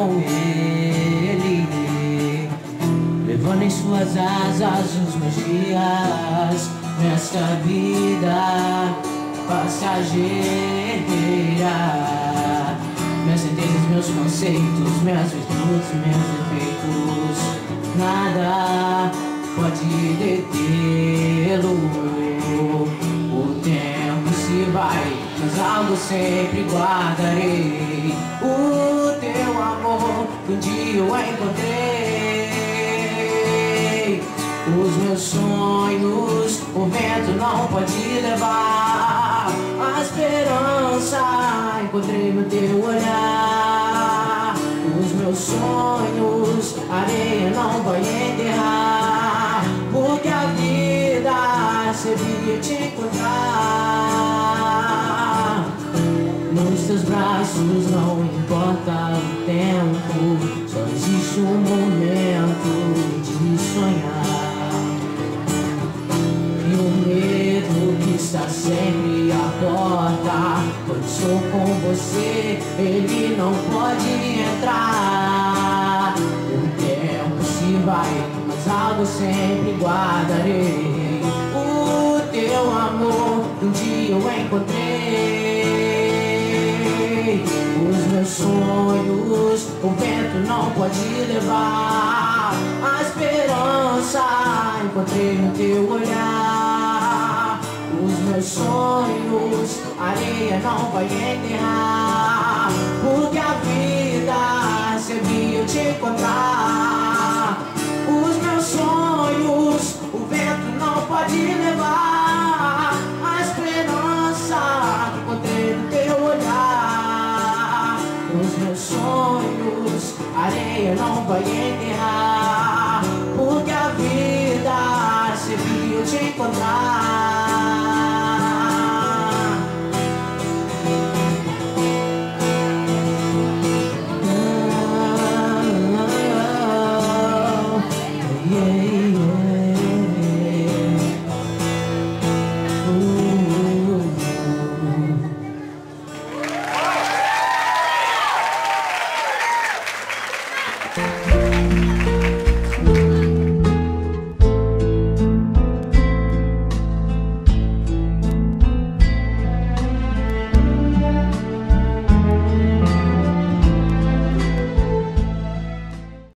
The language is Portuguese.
com Ele, levando em suas asas os meus dias nesta vida passageira. Minhas certezas, meus conceitos, minhas virtudes, meus defeitos, nada pode detê-lo. O tempo se vai, mas algo sempre guardarei. O teu amor que um dia eu encontrei. Os meus sonhos o vento não pode levar. A esperança encontrei no teu olhar. Os meus sonhos a areia não vai enterrar, porque a vida servia te encontrar. Nos teus braços não importa o tempo, só existe um momento de sonhar. E o medo que está sempre à porta, quando estou com você, ele não pode entrar. O tempo se vai, mas algo sempre guardarei. O teu amor um dia eu encontrei. Os meus sonhos o vento não pode levar. A esperança encontrei no teu olhar. Os meus sonhos a areia não vai enterrar, porque a vida servia eu te encontrar. Os meus sonhos o vento não pode levar. A esperança que encontrei no teu olhar. Os meus sonhos a areia não vai enterrar, porque a vida servia eu te encontrar.